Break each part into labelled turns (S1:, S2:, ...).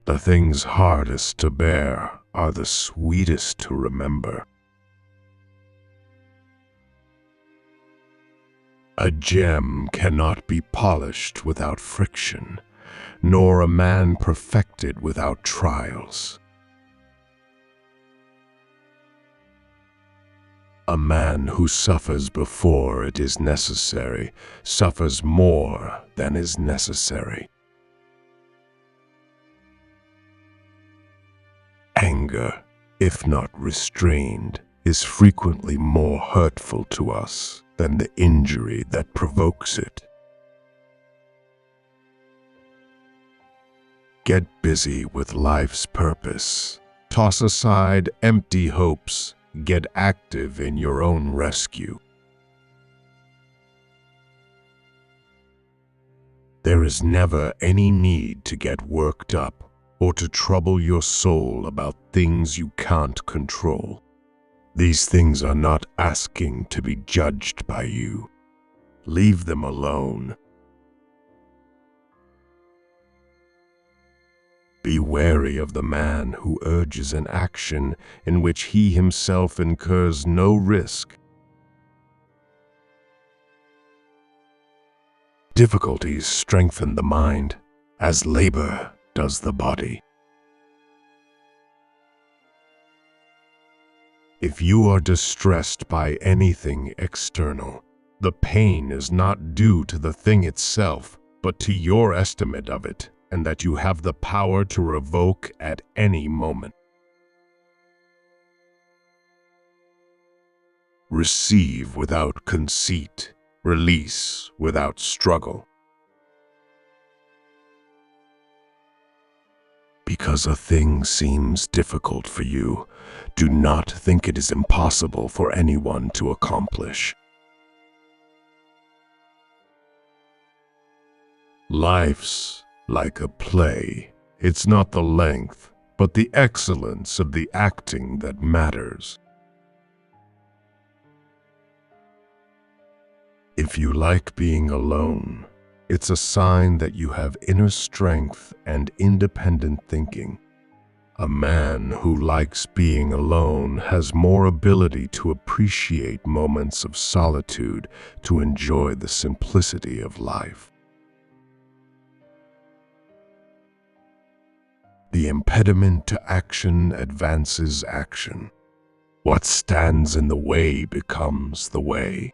S1: The things hardest to bear are the sweetest to remember. A gem cannot be polished without friction, nor a man perfected without trials. A man who suffers before it is necessary suffers more than is necessary. Anger, if not restrained, is frequently more hurtful to us than the injury that provokes it. Get busy with life's purpose. Toss aside empty hopes. Get active in your own rescue. There is never any need to get worked up or to trouble your soul about things you can't control. These things are not asking to be judged by you. Leave them alone. Be wary of the man who urges an action in which he himself incurs no risk. Difficulties strengthen the mind, as labor does the body. If you are distressed by anything external, the pain is not due to the thing itself, but to your estimate of it, and that you have the power to revoke at any moment. Receive without conceit, release without struggle. Because a thing seems difficult for you, do not think it is impossible for anyone to accomplish. Life's like a play. It's not the length, but the excellence of the acting that matters. If you like being alone, it's a sign that you have inner strength and independent thinking. A man who likes being alone has more ability to appreciate moments of solitude, to enjoy the simplicity of life. The impediment to action advances action. What stands in the way becomes the way.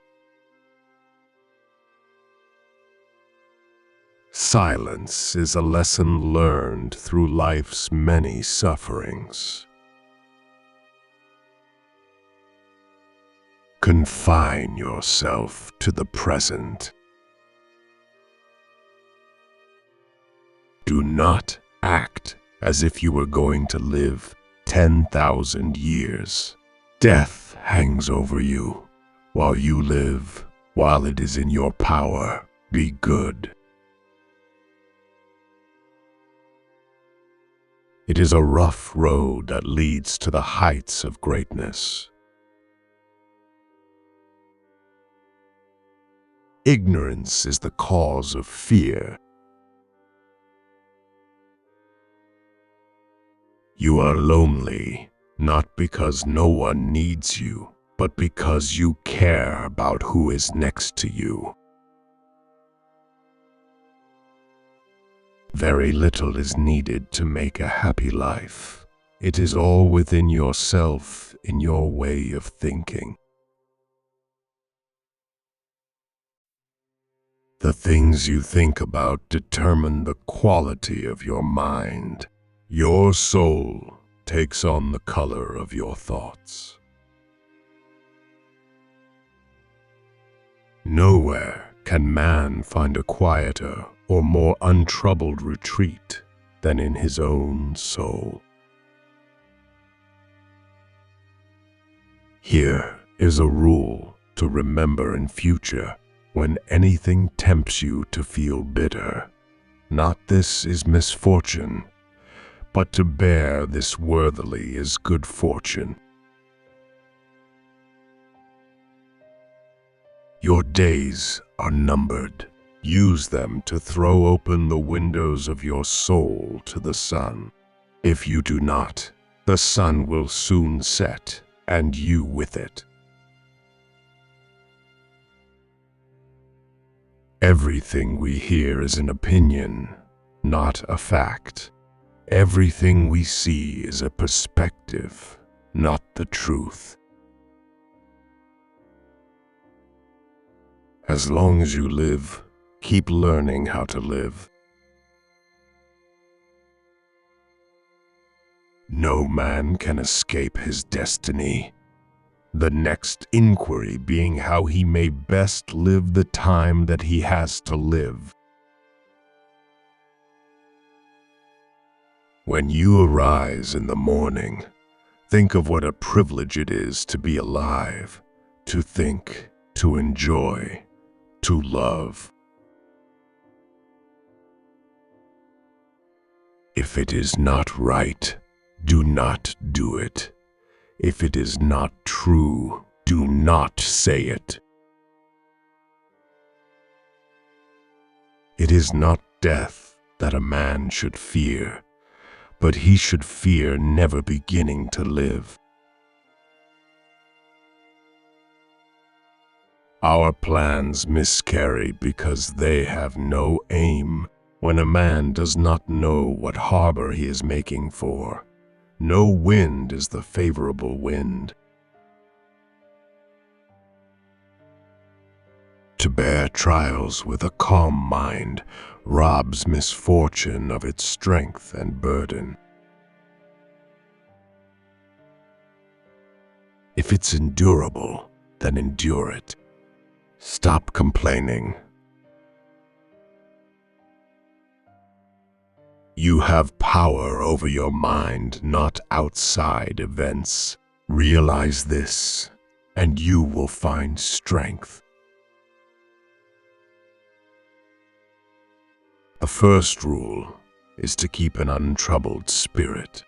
S1: Silence is a lesson learned through life's many sufferings. Confine yourself to the present. Do not act as if you were going to live 10,000 years. Death hangs over you. While you live, while it is in your power, be good. It is a rough road that leads to the heights of greatness. Ignorance is the cause of fear. You are lonely, not because no one needs you, but because you care about who is next to you. Very little is needed to make a happy life. It is all within yourself, in your way of thinking. The things you think about determine the quality of your mind. Your soul takes on the color of your thoughts. Nowhere can man find a quieter or more untroubled retreat than in his own soul. Here is a rule to remember in future when anything tempts you to feel bitter. Not this is misfortune, but to bear this worthily is good fortune. Your days are numbered. Use them to throw open the windows of your soul to the sun. If you do not, the sun will soon set, and you with it. Everything we hear is an opinion, not a fact. Everything we see is a perspective, not the truth. As long as you live, keep learning how to live. No man can escape his destiny. The next inquiry being how he may best live the time that he has to live. When you arise in the morning, think of what a privilege it is to be alive, to think, to enjoy, to love. If it is not right, do not do it. If it is not true, do not say it. It is not death that a man should fear, but he should fear never beginning to live. Our plans miscarry because they have no aim. When a man does not know what harbor he is making for, no wind is the favorable wind. To bear trials with a calm mind robs misfortune of its strength and burden. If it's endurable, then endure it. Stop complaining. You have power over your mind, not outside events. Realize this, and you will find strength. The first rule is to keep an untroubled spirit.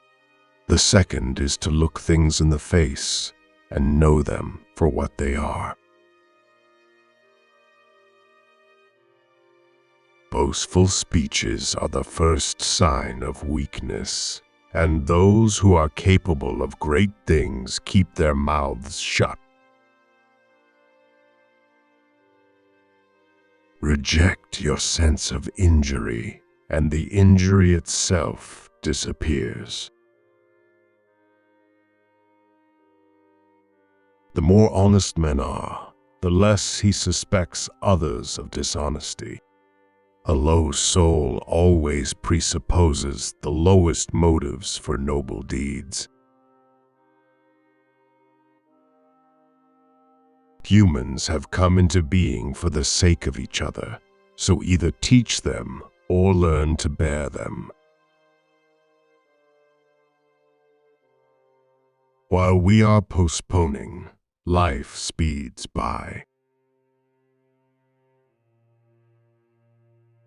S1: The second is to look things in the face and know them for what they are. Boastful speeches are the first sign of weakness, and those who are capable of great things keep their mouths shut. Reject your sense of injury, and the injury itself disappears. The more honest men are, the less he suspects others of dishonesty. A low soul always presupposes the lowest motives for noble deeds. Humans have come into being for the sake of each other, so either teach them or learn to bear them. While we are postponing, life speeds by.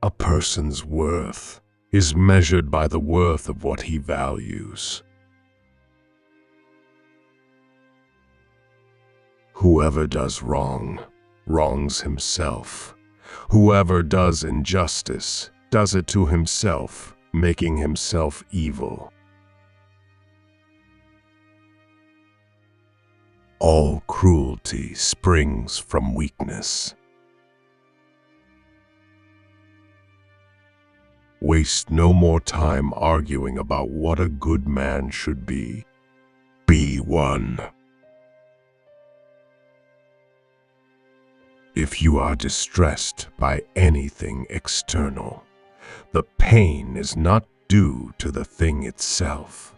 S1: A person's worth is measured by the worth of what he values. Whoever does wrong, wrongs himself. Whoever does injustice, does it to himself, making himself evil. All cruelty springs from weakness. Waste no more time arguing about what a good man should be. Be one. If you are distressed by anything external, the pain is not due to the thing itself,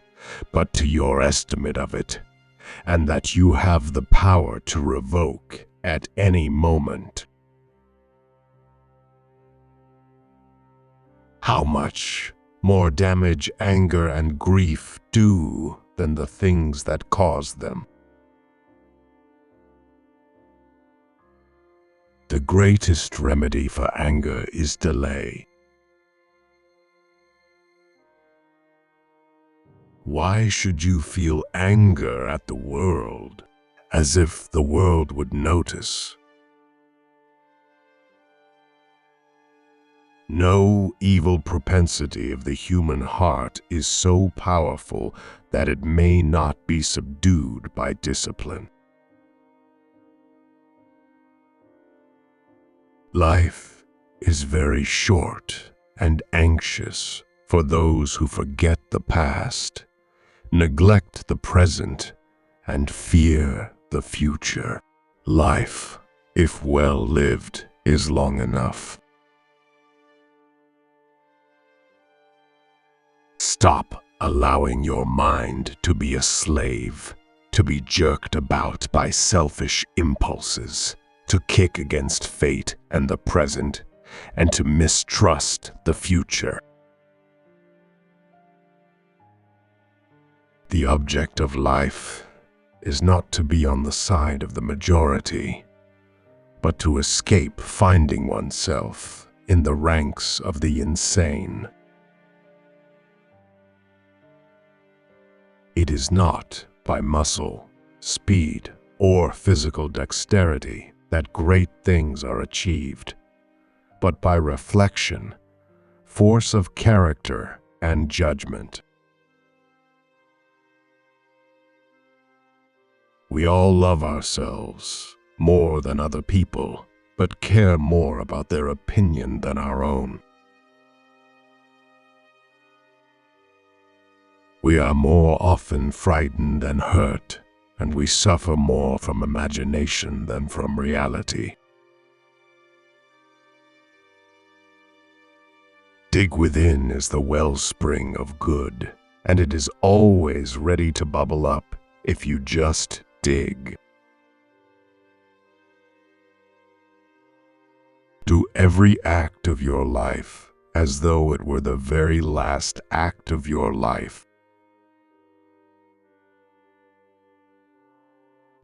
S1: but to your estimate of it, and that you have the power to revoke at any moment. How much more damage anger and grief do than the things that cause them? The greatest remedy for anger is delay. Why should you feel anger at the world, as if the world would notice? No evil propensity of the human heart is so powerful that it may not be subdued by discipline. Life is very short and anxious for those who forget the past, neglect the present, and fear the future. Life, if well lived, is long enough. Stop allowing your mind to be a slave, to be jerked about by selfish impulses, to kick against fate and the present, and to mistrust the future. The object of life is not to be on the side of the majority, but to escape finding oneself in the ranks of the insane. It is not by muscle, speed, or physical dexterity that great things are achieved, but by reflection, force of character, and judgment. We all love ourselves more than other people, but care more about their opinion than our own. We are more often frightened than hurt, and we suffer more from imagination than from reality. Dig within is the wellspring of good, and it is always ready to bubble up if you just dig. Do every act of your life as though it were the very last act of your life.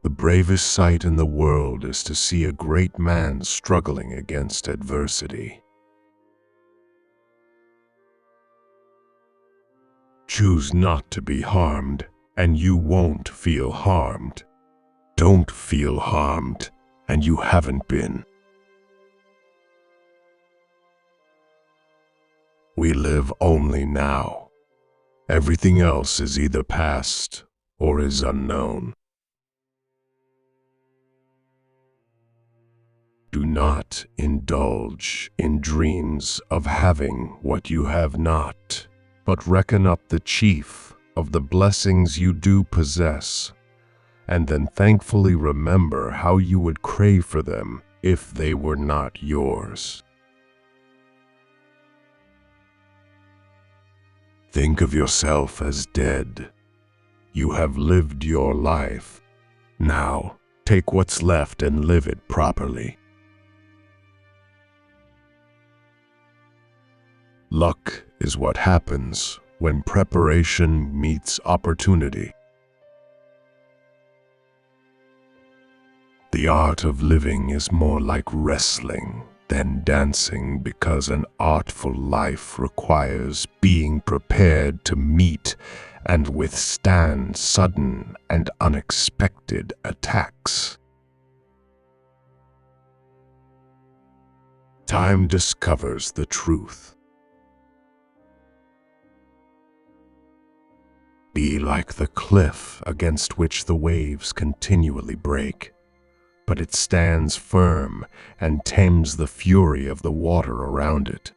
S1: The bravest sight in the world is to see a great man struggling against adversity. Choose not to be harmed, and you won't feel harmed. Don't feel harmed, and you haven't been. We live only now. Everything else is either past or is unknown. Do not indulge in dreams of having what you have not, but reckon up the chief of the blessings you do possess, and then thankfully remember how you would crave for them if they were not yours. Think of yourself as dead. You have lived your life. Now, take what's left and live it properly. Luck is what happens when preparation meets opportunity. The art of living is more like wrestling than dancing, because an artful life requires being prepared to meet and withstand sudden and unexpected attacks. Time discovers the truth. Be like the cliff against which the waves continually break, but it stands firm and tames the fury of the water around it.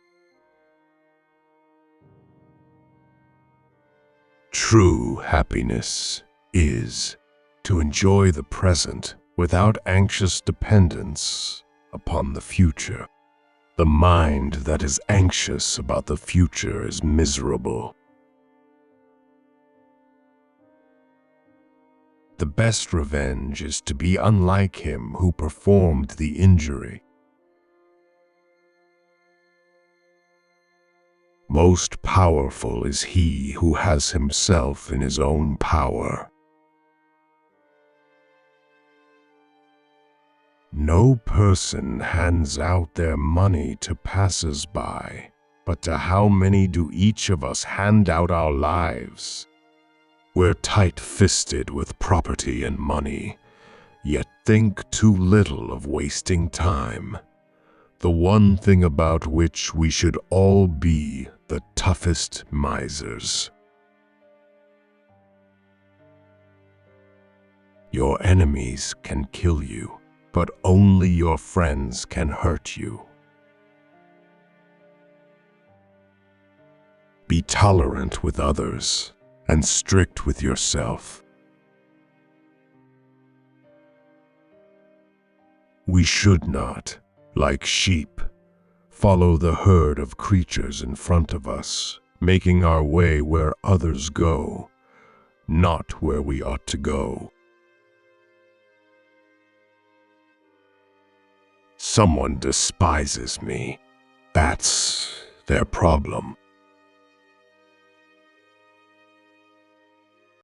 S1: True happiness is to enjoy the present without anxious dependence upon the future. The mind that is anxious about the future is miserable. The best revenge is to be unlike him who performed the injury. Most powerful is he who has himself in his own power. No person hands out their money to passers-by, but to how many do each of us hand out our lives? We're tight-fisted with property and money, yet think too little of wasting time. The one thing about which we should all be the toughest misers. Your enemies can kill you, but only your friends can hurt you. Be tolerant with others and strict with yourself. We should not, like sheep, follow the herd of creatures in front of us, making our way where others go, not where we ought to go. Someone despises me. That's their problem.